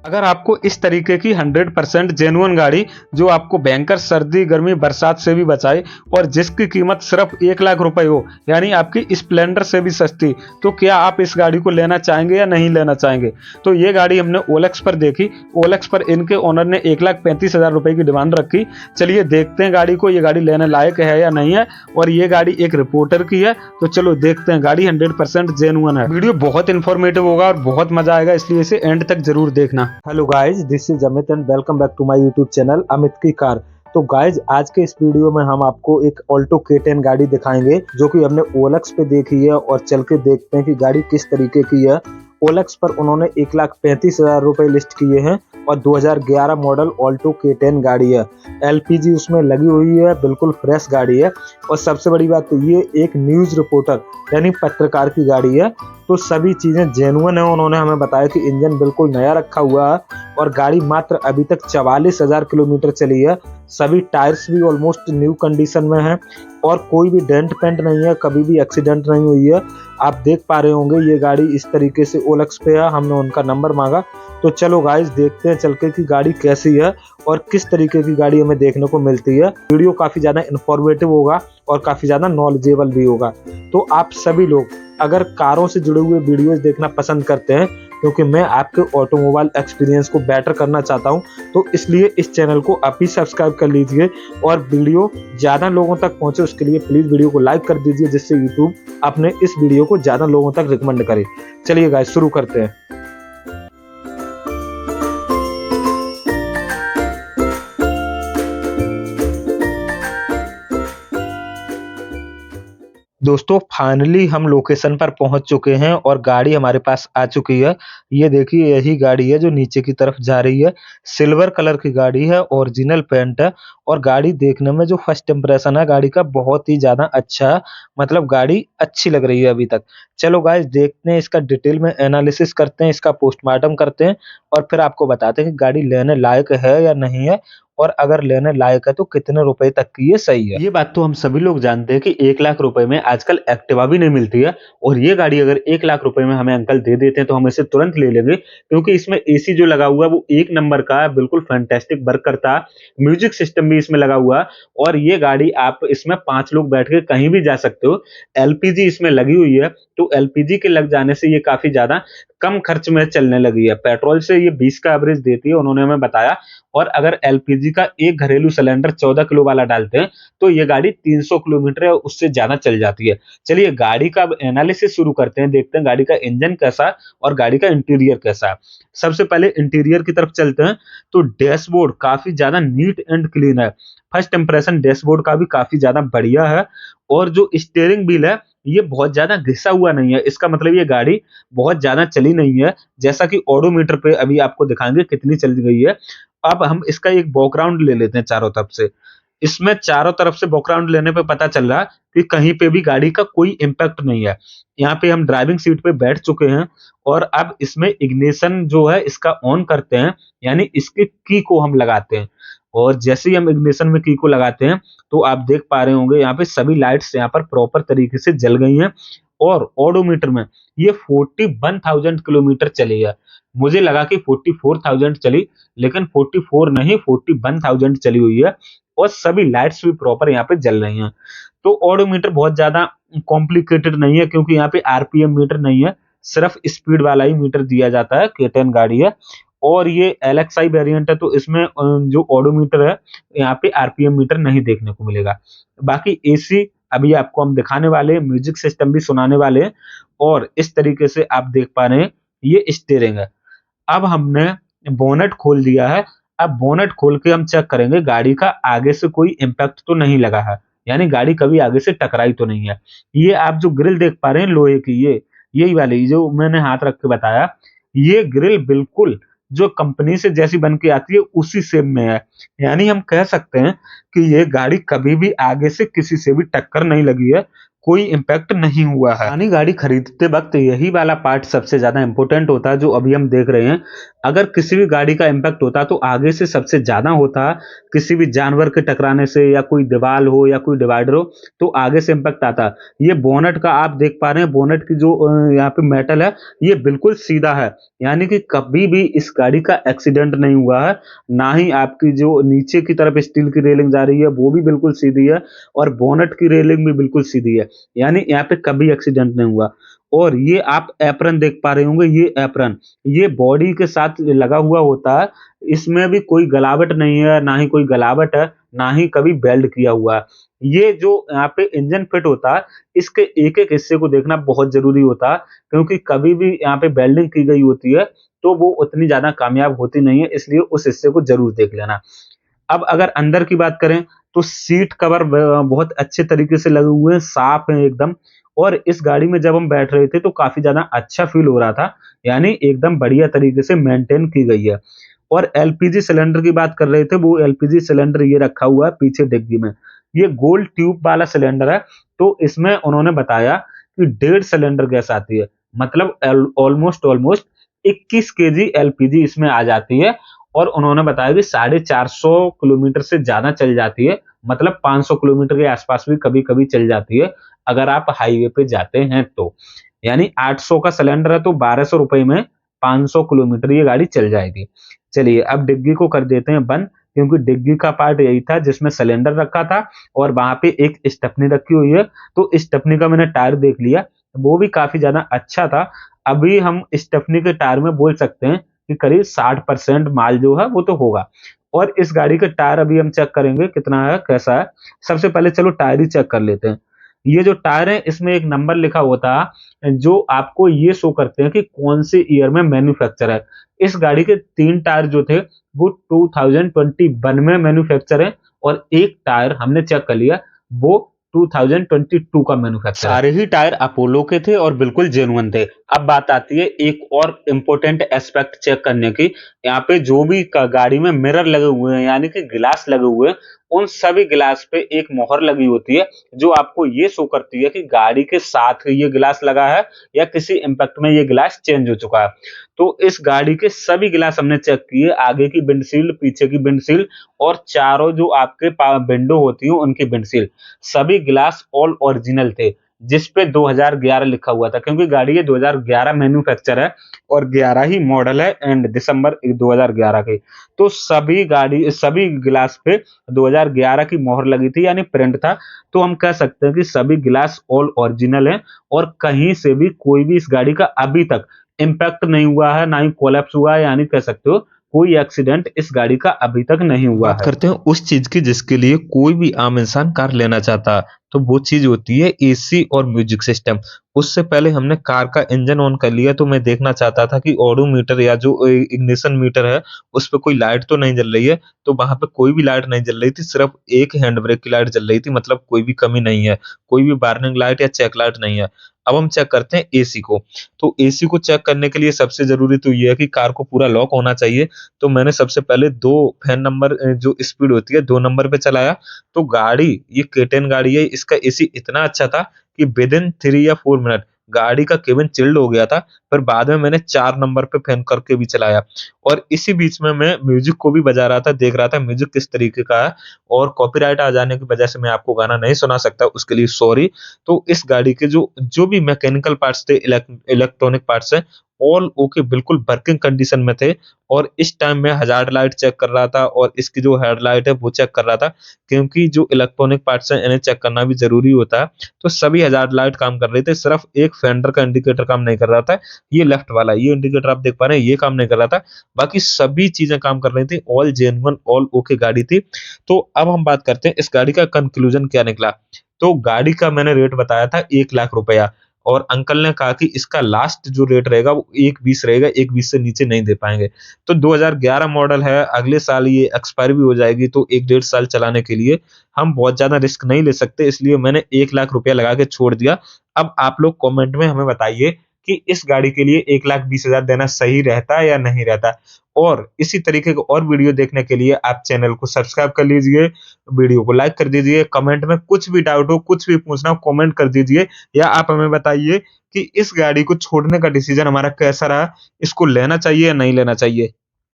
अगर आपको इस तरीके की 100% जेन्युइन गाड़ी जो आपको भयंकर सर्दी गर्मी बरसात से भी बचाए और जिसकी कीमत सिर्फ 1 लाख रुपए हो, यानी आपकी स्प्लेंडर से भी सस्ती, तो क्या आप इस गाड़ी को लेना चाहेंगे या नहीं लेना चाहेंगे। तो ये गाड़ी हमने ओलेक्स पर देखी। ओलेक्स पर इनके ओनर ने 1,35,000 रुपए की डिमांड रखी। चलिए देखते हैं गाड़ी को, ये गाड़ी लेने लायक है या नहीं है। और ये गाड़ी एक रिपोर्टर की है, तो चलो देखते हैं। गाड़ी 100% जेन्युइन है। वीडियो बहुत इंफॉर्मेटिव होगा और बहुत मजा आएगा, इसलिए इसे एंड तक जरूर देखना। Hello guys, this is Amit and welcome back to my YouTube channel Amit की कार। तो गाइज आज के इस वीडियो में हम आपको एक ऑल्टो K10 गाड़ी दिखाएंगे जो कि हमने ओलेक्स पे देखी है और चल के देखते हैं कि गाड़ी किस तरीके की है। ओलेक्स पर उन्होंने 1,35,000 रुपए लिस्ट किए हैं और 2011 मॉडल ऑल्टो K10 गाड़ी है। LPG उसमें लगी हुई है, बिल्कुल फ्रेश गाड़ी है। और सबसे बड़ी बात तो ये एक न्यूज रिपोर्टर यानी पत्रकार की गाड़ी है, तो सभी चीजें जेन्युइन है। उन्होंने हमें बताया कि इंजन बिल्कुल नया रखा हुआ है और गाड़ी मात्र अभी तक 44,000 किलोमीटर चली है। सभी टायर्स भी ऑलमोस्ट न्यू कंडीशन में हैं और कोई भी डेंट पेंट नहीं है, कभी भी एक्सीडेंट नहीं हुई है। आप देख पा रहे होंगे ये गाड़ी इस तरीके से ओलेक्स पे है। हमने उनका नंबर मांगा, तो चलो गाइस देखते हैं चल के कि गाड़ी कैसी है और किस तरीके की गाड़ी हमें देखने को मिलती है। वीडियो काफी ज्यादा इंफॉर्मेटिव होगा और काफी ज्यादा नॉलेजेबल भी होगा। तो आप सभी लोग अगर कारों से जुड़े हुए वीडियोस देखना पसंद करते हैं, क्योंकि मैं आपके ऑटोमोबाइल एक्सपीरियंस को बेटर करना चाहता हूं, तो इसलिए इस चैनल को अभी सब्सक्राइब कर लीजिए और वीडियो ज़्यादा लोगों तक पहुंचे उसके लिए प्लीज़ वीडियो को लाइक कर दीजिए, जिससे यूट्यूब अपने इस वीडियो को ज़्यादा लोगों तक रिकमेंड करे। चलिए गाइस शुरू करते हैं। दोस्तों फाइनली हम लोकेशन पर पहुंच चुके हैं और गाड़ी हमारे पास आ चुकी है। ये देखिए यही गाड़ी है जो नीचे की तरफ जा रही है। सिल्वर कलर की गाड़ी है, ओरिजिनल पेंट है और गाड़ी देखने में जो फर्स्ट इंप्रेशन है गाड़ी का बहुत ही ज्यादा अच्छा है। मतलब गाड़ी अच्छी लग रही है अभी तक। चलो गाइस देखते हैं, इसका डिटेल में एनालिसिस करते हैं, इसका पोस्टमार्टम करते हैं और फिर आपको बताते हैं कि गाड़ी लेने लायक है या नहीं है और अगर लेने लायक है तो कितने रुपए तक की ये सही है। ये बात तो हम सभी लोग जानते हैं कि 1 लाख रुपए में आजकल एक्टिवा भी नहीं मिलती है और ये गाड़ी अगर 1 लाख रुपए में हमें अंकल दे देते हैं तो हम इसे तुरंत ले लेंगे, क्योंकि इसमें एसी जो लगा हुआ है वो एक नंबर का है, बिल्कुल फैंटास्टिक वर्क करता है। म्यूजिक सिस्टम भी इसमें लगा हुआ है और ये गाड़ी आप इसमें 5 लोग बैठ के कहीं भी जा सकते हो। एलपीजी इसमें लगी हुई है, तो एलपीजी के लग जाने से ये काफी ज्यादा कम खर्च में चलने लगी है। पेट्रोल से ये 20 का एवरेज देती है उन्होंने हमें बताया। और अगर एलपीजी का एक घरेलू सिलेंडर 14 किलो वाला डालते हैं तो ये गाड़ी 300 किलोमीटर या उससे ज्यादा चल जाती है। चलिए गाड़ी का एनालिसिस शुरू करते हैं, देखते हैं गाड़ी का इंजन कैसा है और गाड़ी का इंटीरियर कैसा है। सबसे पहले इंटीरियर की तरफ चलते हैं। तो डैशबोर्ड काफी ज्यादा नीट एंड क्लीन है। फर्स्ट इंप्रेशन डैशबोर्ड का भी काफी ज्यादा बढ़िया है और जो स्टीयरिंग व्हील है ये बहुत ज्यादा घिसा हुआ नहीं है। इसका मतलब ये गाड़ी बहुत ज्यादा चली नहीं है, जैसा कि ओडोमीटर पे अभी आपको दिखाएंगे कितनी चल गई है। अब हम इसका एक बैकग्राउंड ले लेते हैं चारों तरफ से। इसमें चारों तरफ से बैकग्राउंड लेने पे पता चल रहा कि कहीं पे भी गाड़ी का कोई इम्पैक्ट नहीं है। यहाँ पे हम ड्राइविंग सीट पे बैठ चुके हैं और अब इसमें इग्निशन जो है इसका ऑन करते हैं, यानी इसके की को हम लगाते हैं। और जैसे ही हम इग्निशन में की को लगाते हैं तो आप देख पा रहे होंगे यहाँ पे सभी लाइट्स यहाँ पर प्रॉपर तरीके से जल गई हैं और ओडोमीटर में ये 41,000 किलोमीटर चली है। मुझे लगा कि 44,000 चली, लेकिन 44 नहीं 41,000 चली हुई है और सभी लाइट्स भी प्रॉपर यहाँ पे जल रही हैं। तो ओडोमीटर बहुत ज्यादा कॉम्प्लिकेटेड नहीं है, क्योंकि यहाँ पे आरपीएम मीटर नहीं है, सिर्फ स्पीड वाला ही मीटर दिया जाता है। K10 गाड़ी है और ये LXI वेरिएंट है, तो इसमें जो ओडोमीटर है यहाँ पे आरपीएम मीटर नहीं देखने को मिलेगा। बाकी एसी अभी आपको हम दिखाने वाले हैं, म्यूजिक सिस्टम भी सुनाने वाले हैं और इस तरीके से आप देख पा रहे हैं ये स्टीयरिंग है। अब हमने बोनेट खोल दिया है। अब बोनेट खोल के हम चेक करेंगे गाड़ी का आगे से कोई इम्पैक्ट तो नहीं लगा है, यानी गाड़ी कभी आगे से टकराई तो नहीं है। ये आप जो ग्रिल देख पा रहे हैं लोहे की, ये यही वाली जो मैंने हाथ रख के बताया, ये ग्रिल बिल्कुल जो कंपनी से जैसी बन के आती है उसी सेम में है। यानी हम कह सकते हैं कि ये गाड़ी कभी भी आगे से किसी से भी टक्कर नहीं लगी है कोई इम्पैक्ट नहीं हुआ है। पुरानी गाड़ी खरीदते वक्त यही वाला पार्ट सबसे ज्यादा इंपॉर्टेंट होता है जो अभी हम देख रहे हैं। अगर किसी भी गाड़ी का इम्पैक्ट होता तो आगे से सबसे ज्यादा होता, किसी भी जानवर के टकराने से या कोई दीवार हो या कोई डिवाइडर हो तो आगे से इम्पैक्ट आता। ये बोनट का आप देख पा रहे हैं, बोनट की जो यहाँ पे मेटल है ये बिल्कुल सीधा है, यानी कि कभी भी इस गाड़ी का एक्सीडेंट नहीं हुआ है। ना ही आपकी जो नीचे की तरफ स्टील की रेलिंग जा रही है वो भी बिल्कुल सीधी है और बोनट की रेलिंग भी बिल्कुल सीधी है, यानी यहाँ पे कभी एक्सीडेंट नहीं हुआ। और ये आप एप्रन देख पा रहे होंगे, ये एप्रन ये बॉडी के साथ लगा हुआ होता है, इसमें भी कोई गलावट नहीं है, ना ही कोई गलावट है, ना ही कभी वेल्ड किया हुआ है। ये जो यहाँ पे इंजन फिट होता है इसके एक एक हिस्से को देखना बहुत जरूरी होता है, क्योंकि कभी भी यहाँ पे वेल्डिंग की गई होती है तो वो उतनी ज्यादा कामयाब होती नहीं है, इसलिए उस हिस्से को जरूर देख लेना। अब अगर अंदर की बात करें तो सीट कवर बहुत अच्छे तरीके से लगे हुए हैं, साफ हैं एकदम। और इस गाड़ी में जब हम बैठ रहे थे तो काफी ज्यादा अच्छा फील हो रहा था, यानी एकदम बढ़िया तरीके से मेंटेन की गई है। और एलपीजी सिलेंडर की बात कर रहे थे, वो एलपीजी सिलेंडर ये रखा हुआ है पीछे डिग्गी में, ये गोल्ड ट्यूब वाला सिलेंडर है। तो इसमें उन्होंने बताया कि 1.5 सिलेंडर गैस आती है, मतलब ऑलमोस्ट ऑलमोस्ट 21 केजी एलपीजी इसमें आ जाती है। और उन्होंने बताया कि 450 किलोमीटर से ज्यादा चल जाती है, मतलब 500 किलोमीटर के आसपास भी कभी कभी चल जाती है अगर आप हाईवे पे जाते हैं तो। यानी 800 का सिलेंडर है तो 1200 रुपए में 500 किलोमीटर ये गाड़ी चल जाएगी। चलिए अब डिग्गी को कर देते हैं बंद, क्योंकि डिग्गी का पार्ट यही था जिसमें सिलेंडर रखा था और वहां पे एक स्टेपनी रखी हुई है। तो स्टेपनी का मैंने टायर देख लिया, वो भी काफी ज्यादा अच्छा था। अभी हम स्टेपनी के टायर में बोल सकते हैं कि करीब 60% माल जो है वो तो होगा। और इस गाड़ी के टायर अभी हम चेक करेंगे कितना है कैसा है। सबसे पहले चलो टायर ही चेक कर लेते हैं। ये जो टायर है इसमें एक नंबर लिखा होता है जो आपको ये शो करते हैं कि कौन से ईयर में मैन्युफैक्चर है। इस गाड़ी के 3 टायर जो थे वो 2021 में मैन्युफैक्चर है और एक टायर हमने चेक कर लिया वो 2022 का मैन्युफैक्चर है। सारे ही टायर अपोलो के थे और बिल्कुल जेन्युइन थे। अब बात आती है एक और इम्पोर्टेंट एस्पेक्ट चेक करने की। यहाँ पे जो भी गाड़ी में मिरर लगे हुए हैं यानी कि गिलास लगे हुए हैं, उन सभी गिलास पे एक मोहर लगी होती है जो आपको ये शो करती है कि गाड़ी के साथ ये गिलास लगा है या किसी इम्पैक्ट में ये गिलास चेंज हो चुका है। तो इस गाड़ी के सभी गिलास हमने चेक किए, आगे की विंडशील्ड, पीछे की विंडशील्ड और चारों जो आपके विंडो होती है उनकी विंडशील्ड, सभी गिलास ऑल ओरिजिनल थे जिस पे 2011 लिखा हुआ था, क्योंकि गाड़ी ये 2011 मैन्युफैक्चर है और 11 ही मॉडल है एंड दिसंबर 2011 के। तो सभी गिलास पे 2011 की मोहर लगी थी यानी प्रिंट था। तो हम कह सकते हैं कि सभी गिलास ऑल ओरिजिनल हैं और कहीं से भी कोई भी इस गाड़ी का अभी तक इम्पैक्ट नहीं हुआ है, ना ही कोलैप्स हुआ है, यानी कह सकते हो कोई एक्सीडेंट इस गाड़ी का अभी तक नहीं हुआ बात है। करते हैं उस चीज की जिसके लिए कोई भी आम इंसान कार लेना चाहता है, तो वो चीज होती है एसी और म्यूजिक सिस्टम। उससे पहले हमने कार का इंजन ऑन कर लिया तो मैं देखना चाहता था कि ऑडोमीटर या जो इग्निशन मीटर है उस पे कोई लाइट तो नहीं जल रही है। तो वहां पे कोई भी लाइट नहीं जल रही थी, सिर्फ एक हैंड ब्रेक की लाइट जल रही थी, मतलब कोई भी कमी नहीं है, कोई भी वार्निंग लाइट या चेक लाइट नहीं है। अब हम चेक करते हैं एसी को। तो एसी को चेक करने के लिए सबसे जरूरी तो ये है कि कार को पूरा लॉक होना चाहिए। तो मैंने सबसे पहले दो फैन नंबर जो स्पीड होती है 2 नंबर पे चलाया। तो गाड़ी ये केटेन गाड़ी है, इसका एसी इतना अच्छा था कि विद इन 3 या 4 मिनट गाड़ी का केबिन चिल्ड हो गया था। फिर बाद में मैंने 4 नंबर पे फैन करके भी चलाया और इसी बीच में मैं म्यूजिक को भी बजा रहा था, देख रहा था म्यूजिक किस तरीके का है। और कॉपीराइट आ जाने की वजह से मैं आपको गाना नहीं सुना सकता, उसके लिए सॉरी। तो इस गाड़ी के जो जो भी मैकेनिकल पार्ट्स थे, इलेक्ट्रॉनिक पार्ट्स है, ऑल ओके, बिल्कुल वर्किंग कंडीशन में थे। और इस टाइम मैं हजार्ड लाइट चेक कर रहा था और इसकी जो हेडलाइट है वो चेक कर रहा था, क्योंकि जो इलेक्ट्रॉनिक पार्ट्स हैं इन्हें चेक करना भी जरूरी होता है। तो सभी हजार्ड लाइट काम कर रहे थे, सिर्फ एक फेंडर का इंडिकेटर काम नहीं कर रहा था, ये लेफ्ट वाला ये इंडिकेटर आप देख पा रहे हैं ये काम नहीं कर रहा था। बाकी सभी चीजें काम कर रही थी, ऑल जेन्युइन ऑल ओके गाड़ी थी। तो अब हम बात करते हैं इस गाड़ी का कंक्लूजन क्या निकला। तो गाड़ी का मैंने रेट बताया था 1 लाख रुपया और अंकल ने कहा कि इसका लास्ट जो रेट रहेगा वो 1,20 रहेगा, 1,20 से नीचे नहीं दे पाएंगे। तो 2011 मॉडल है, अगले साल ये एक्सपायर भी हो जाएगी, तो 1 डेढ़ साल चलाने के लिए हम बहुत ज्यादा रिस्क नहीं ले सकते, इसलिए मैंने 1 लाख रुपया लगा के छोड़ दिया। अब आप लोग कमेंट में हमें बताइए कि इस गाड़ी के लिए 1,20,000 देना सही रहता है या नहीं रहता। और इसी तरीके के और वीडियो देखने के लिए आप चैनल को सब्सक्राइब कर लीजिए, वीडियो को लाइक कर दीजिए, कमेंट में कुछ भी डाउट हो, कुछ भी पूछना हो कमेंट कर दीजिए, या आप हमें बताइए कि इस गाड़ी को छोड़ने का डिसीजन हमारा कैसा रहा, इसको लेना चाहिए या नहीं लेना चाहिए।